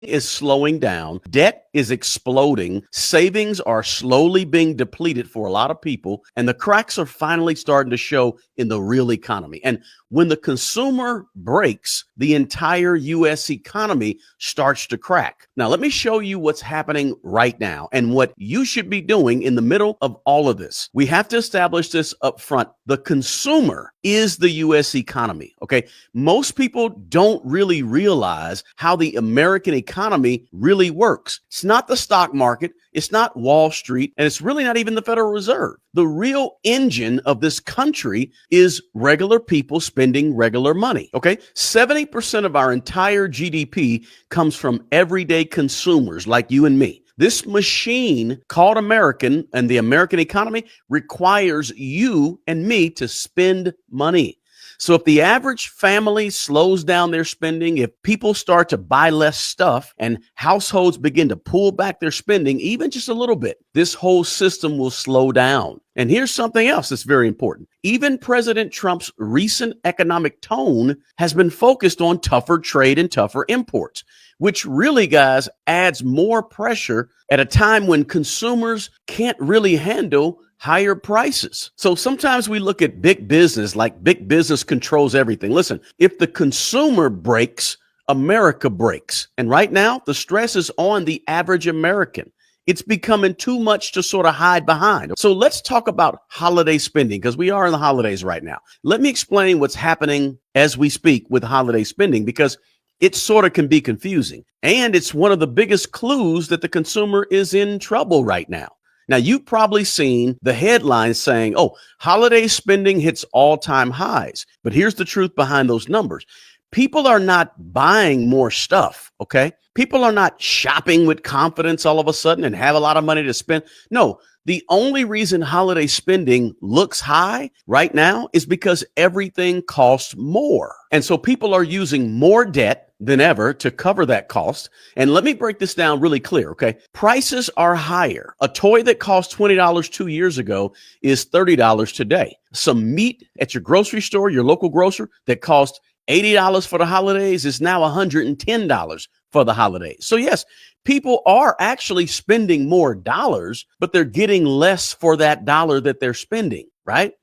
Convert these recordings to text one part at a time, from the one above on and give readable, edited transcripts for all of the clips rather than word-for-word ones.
is slowing down, debt is exploding, savings are slowly being depleted for a lot of people, and the cracks are finally starting to show in the real economy. And when the consumer breaks, the entire U.S. economy starts to crack. Now, let me show you what's happening right now and what you should be doing in the middle of all of this. We have to establish this up front. The consumer is the U.S. economy, okay? Most people don't really realize how the American economy really works. It's not the stock market, it's not Wall Street, and it's really not even the Federal Reserve. The real engine of this country is regular people spending regular money, okay? 70% of our entire GDP comes from everyday consumers like you and me. This machine called American and the American economy requires you and me to spend money. So if the average family slows down their spending, if people start to buy less stuff and households begin to pull back their spending, even just a little bit, this whole system will slow down. And here's something else that's very important. Even President Trump's recent economic tone has been focused on tougher trade and tougher imports, which really, guys, adds more pressure at a time when consumers can't really handle higher prices. So sometimes we look at big business like big business controls everything. Listen, if the consumer breaks, America breaks. And right now, the stress is on the average American. It's becoming too much to sort of hide behind. So let's talk about holiday spending because we are in the holidays right now. Let me explain what's happening as we speak with holiday spending because it sort of can be confusing. And it's one of the biggest clues that the consumer is in trouble right now. Now, you've probably seen the headlines saying, oh, holiday spending hits all-time highs. But here's the truth behind those numbers. People are not buying more stuff, okay? People are not shopping with confidence all of a sudden and have a lot of money to spend. No, the only reason holiday spending looks high right now is because everything costs more. And so people are using more debt than ever to cover that cost. And let me break this down really clear, okay? Prices are higher. A toy that cost $20 2 years ago is $30 today. Some meat at your grocery store, your local grocer, that cost $80 for the holidays is now $110 for the holidays. So yes, people are actually spending more dollars, but they're getting less for that dollar that they're spending, right?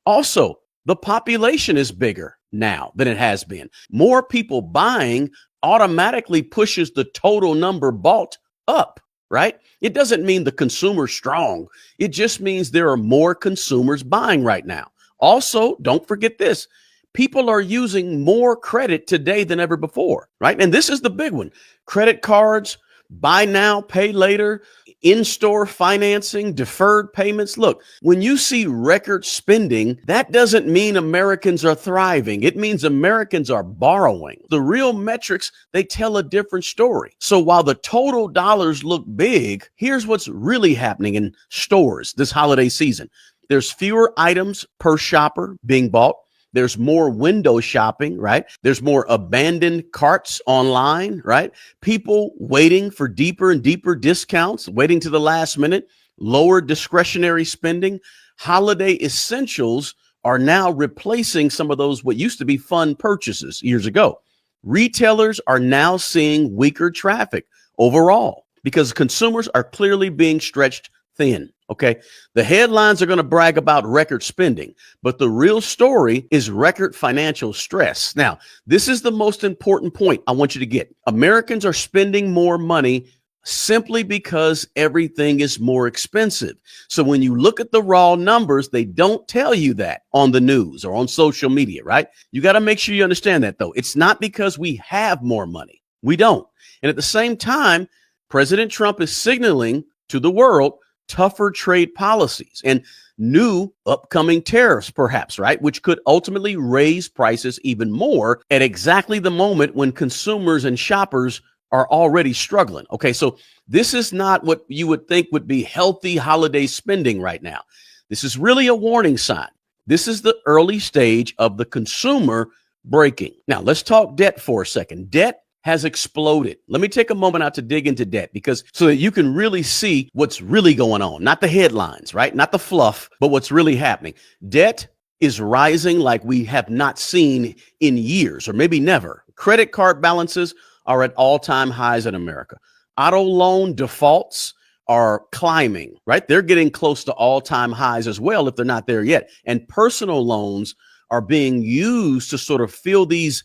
Also, the population is bigger now than it has been. More people buying automatically pushes the total number bought up, right? It doesn't mean the consumer's strong. It just means there are more consumers buying right now. Also, don't forget this. People are using more credit today than ever before, right? And this is the big one. Credit cards, buy now, pay later, in-store financing, deferred payments. Look, when you see record spending, that doesn't mean Americans are thriving. It means Americans are borrowing. The real metrics, they tell a different story. So while the total dollars look big, here's what's really happening in stores this holiday season. There's fewer items per shopper being bought. There's more window shopping, right? There's more abandoned carts online, right? People waiting for deeper and deeper discounts, waiting to the last minute, lower discretionary spending. Holiday essentials are now replacing some of those what used to be fun purchases years ago. Retailers are now seeing weaker traffic overall because consumers are clearly being stretched thin. Okay, the headlines are going to brag about record spending, but the real story is record financial stress. Now, this is the most important point I want you to get. Americans are spending more money simply because everything is more expensive. So when you look at the raw numbers, they don't tell you that on the news or on social media, right? You got to make sure you understand that, though. It's not because we have more money. We don't. And at the same time, President Trump is signaling to the world tougher trade policies and new upcoming tariffs, perhaps, right? Which could ultimately raise prices even more at exactly the moment when consumers and shoppers are already struggling. Okay, so this is not what you would think would be healthy holiday spending right now. This is really a warning sign. This is the early stage of the consumer breaking. Now, let's talk debt for a second. Debt has exploded. Let me take a moment out to dig into debt because so that you can really see what's really going on, not the headlines, right? Not the fluff, but what's really happening. Debt is rising like we have not seen in years or maybe never. Credit card balances are at all-time highs in America. Auto loan defaults are climbing, right? They're getting close to all-time highs as well, if they're not there yet. And personal loans are being used to sort of fill these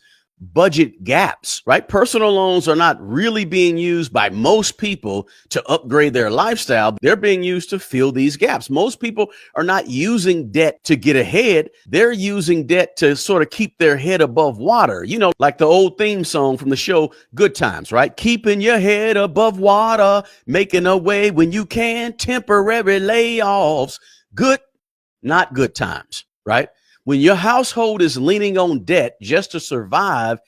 budget gaps, right? Personal loans are not really being used by most people to upgrade their lifestyle. They're being used to fill these gaps. Most people are not using debt to get ahead. They're using debt to sort of keep their head above water. You know, like the old theme song from the show Good Times, right? Keeping your head above water, making a way when you can, temporary layoffs, good, not good times, right? When your household is leaning on debt just to survive,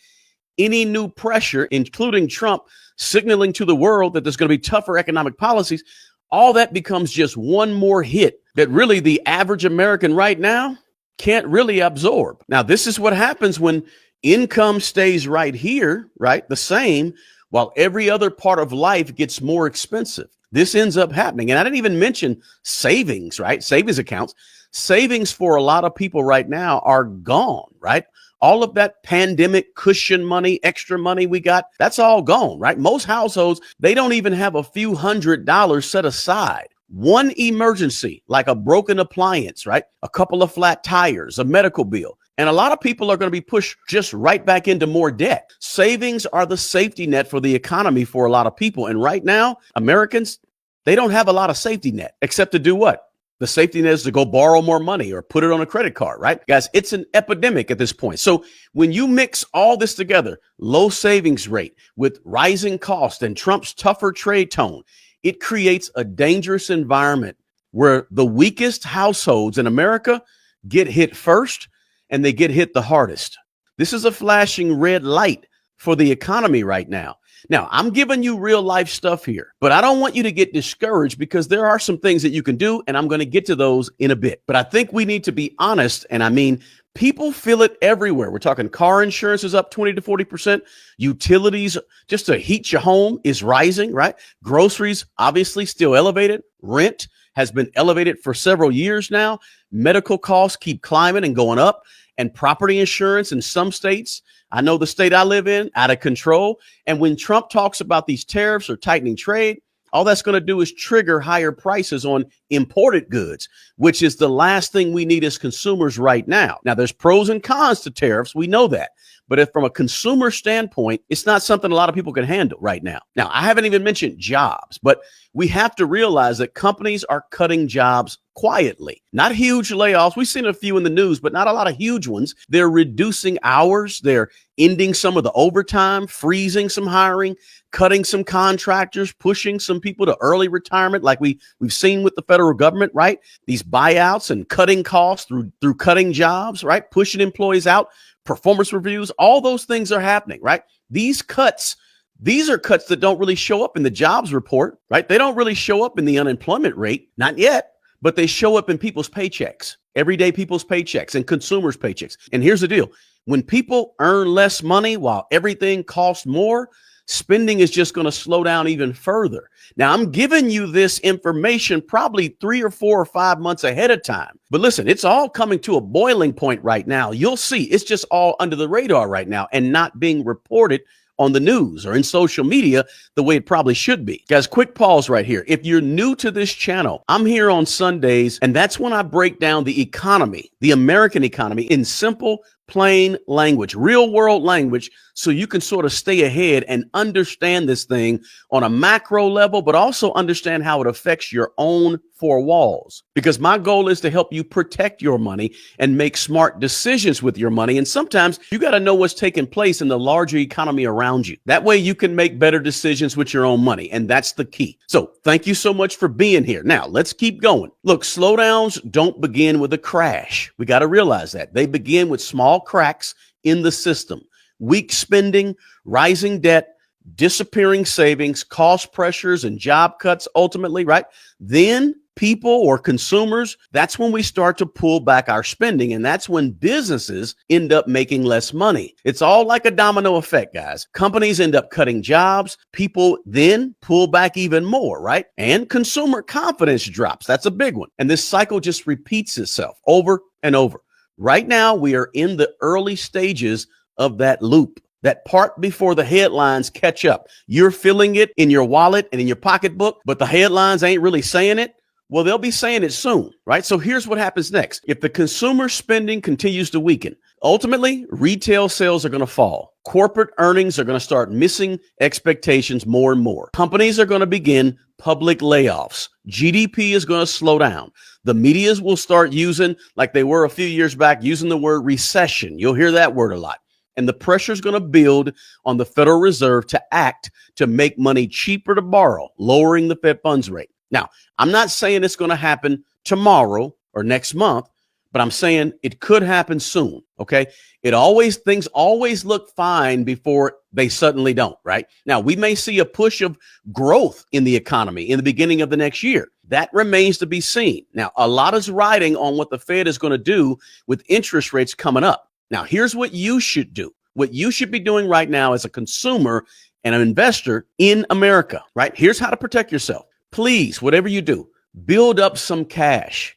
any new pressure, including Trump signaling to the world that there's going to be tougher economic policies, all that becomes just one more hit that really the average American right now can't really absorb. Now, this is what happens when income stays right here, right, the same, while every other part of life gets more expensive. This ends up happening. And I didn't even mention savings, right? Savings accounts. Savings for a lot of people right now are gone, right? All of that pandemic cushion money, extra money we got, that's all gone, right? Most households, they don't even have a few $100s set aside. One emergency, like a broken appliance, right? A couple of flat tires, a medical bill. And a lot of people are going to be pushed just right back into more debt. Savings are the safety net for the economy for a lot of people. And right now, Americans, they don't have a lot of safety net except to do what? The safety net is to go borrow more money or put it on a credit card, right? Guys, it's an epidemic at this point. So when you mix all this together, low savings rate with rising cost and Trump's tougher trade tone, it creates a dangerous environment where the weakest households in America get hit first and they get hit the hardest. This is a flashing red light for the economy right now. Now, I'm giving you real life stuff here, but I don't want you to get discouraged because there are some things that you can do, and I'm going to get to those in a bit. But I think we need to be honest, and I mean, people feel it everywhere. We're talking car insurance is up 20 to 40%. Utilities, just to heat your home, is rising, right? Groceries, obviously, still elevated. Rent has been elevated for several years now. Medical costs keep climbing and going up. And property insurance in some states, I know the state I live in, out of control. And when Trump talks about these tariffs or tightening trade, all that's going to do is trigger higher prices on imported goods, which is the last thing we need as consumers right now. Now, there's pros and cons to tariffs. We know that. But if from a consumer standpoint, it's not something a lot of people can handle right now. Now, I haven't even mentioned jobs, but we have to realize that companies are cutting jobs quietly. Not huge layoffs. We've seen a few in the news, but not a lot of huge ones. They're reducing hours. They're ending some of the overtime, freezing some hiring, cutting some contractors, pushing some people to early retirement like we've seen with the federal government, right? These buyouts and cutting costs through cutting jobs, right? Pushing employees out, performance reviews, all those things are happening, right? These are cuts that don't really show up in the jobs report, right? They don't really show up in the unemployment rate, not yet, but they show up in people's paychecks, everyday people's paychecks and consumers' paychecks. And here's the deal. When people earn less money while everything costs more, spending is just going to slow down even further. Now, I'm giving you this information probably 3 or 4 or 5 months ahead of time. But listen, it's all coming to a boiling point right now. You'll see it's just all under the radar right now and not being reported on the news or in social media the way it probably should be. Guys, quick pause right here. If you're new to this channel, I'm here on Sundays, and that's when I break down the economy, the American economy, in simple, plain language, real world language, so you can sort of stay ahead and understand this thing on a macro level, but also understand how it affects your own four walls. Because my goal is to help you protect your money and make smart decisions with your money. And sometimes you got to know what's taking place in the larger economy around you. That way you can make better decisions with your own money. And that's the key. So thank you so much for being here. Now let's keep going. Look, slowdowns don't begin with a crash. We got to realize that. They begin with small cracks in the system, weak spending, rising debt, disappearing savings, cost pressures, and job cuts ultimately, right? Then people or consumers, that's when we start to pull back our spending. And that's when businesses end up making less money. It's all like a domino effect, guys. Companies end up cutting jobs. People then pull back even more, right? And consumer confidence drops. That's a big one. And this cycle just repeats itself over and over. Right now, we are in the early stages of that loop. that part before the headlines catch up. You're feeling it in your wallet and in your pocketbook, but the headlines ain't really saying it. Well, they'll be saying it soon, right? So here's what happens next. If the consumer spending continues to weaken, ultimately, retail sales are going to fall. Corporate earnings are going to start missing expectations more and more. Companies are going to begin public layoffs. GDP is going to slow down. The medias will start using, like they were a few years back, using the word recession. You'll hear that word a lot. And the pressure is going to build on the Federal Reserve to act to make money cheaper to borrow, lowering the Fed funds rate. Now, I'm not saying it's going to happen tomorrow or next month, but I'm saying it could happen soon. Okay. Things always look fine before they suddenly don't, right? Now, we may see a push of growth in the economy in the beginning of the next year. That remains to be seen. Now, a lot is riding on what the Fed is going to do with interest rates coming up. Now, here's what you should do. What you should be doing right now as a consumer and an investor in America, right? Here's how to protect yourself. Please, whatever you do, build up some cash.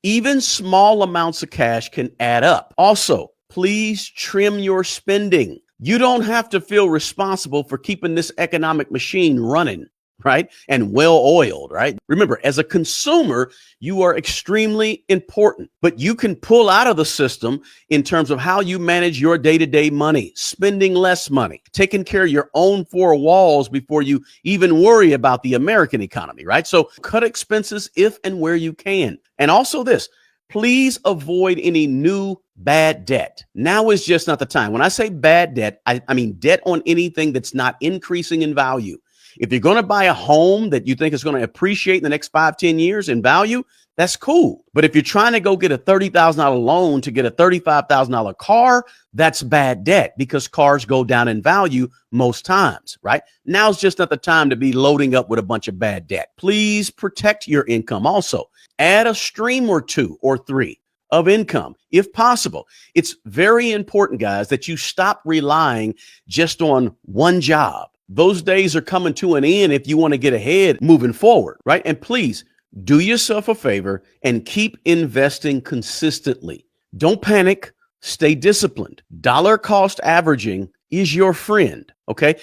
Even small amounts of cash can add up. Also, please trim your spending. You don't have to feel responsible for keeping this economic machine running, right? And well-oiled, right? Remember, as a consumer, you are extremely important, but you can pull out of the system in terms of how you manage your day-to-day money, spending less money, taking care of your own four walls before you even worry about the American economy, right? So cut expenses if and where you can. And also this, please avoid any new bad debt. Now is just not the time. When I say bad debt, I mean debt on anything that's not increasing in value. If you're going to buy a home that you think is going to appreciate in the next 5-10 years in value, that's cool. But if you're trying to go get a $30,000 loan to get a $35,000 car, that's bad debt because cars go down in value most times, right? Now's just not the time to be loading up with a bunch of bad debt. Please protect your income also. Add a stream or two or three of income, if possible. It's very important, guys, that you stop relying just on one job. Those days are coming to an end if you want to get ahead moving forward, right? And please do yourself a favor and keep investing consistently. Don't panic. Stay disciplined. Dollar cost averaging is your friend, okay?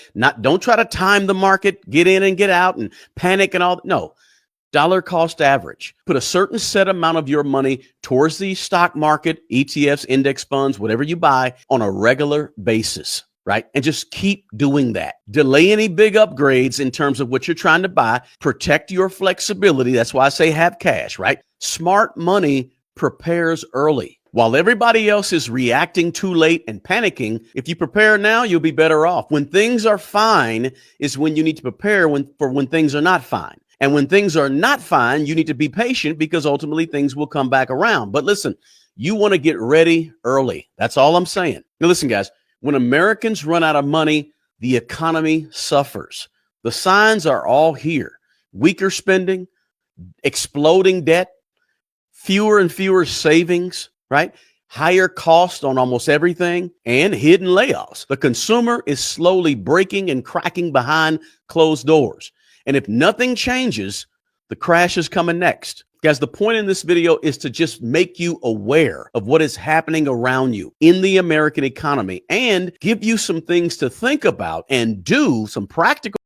Don't try to time the market, get in and get out and panic and all. No. Dollar cost average. Put a certain set amount of your money towards the stock market, ETFs, index funds, whatever you buy on a regular basis, right? And just keep doing that. Delay any big upgrades in terms of what you're trying to buy. Protect your flexibility. That's why I say have cash, right? Smart money prepares early. While everybody else is reacting too late and panicking, if you prepare now, you'll be better off. When things are fine is when you need to prepare for when things are not fine. And when things are not fine, you need to be patient because ultimately things will come back around. But listen, you want to get ready early. That's all I'm saying. Now listen, guys, when Americans run out of money, the economy suffers. The signs are all here. Weaker spending, exploding debt, fewer and fewer savings, right? Higher cost on almost everything, and hidden layoffs. The consumer is slowly breaking and cracking behind closed doors. And if nothing changes, the crash is coming next. Guys, the point in this video is to just make you aware of what is happening around you in the American economy and give you some things to think about and do, some practical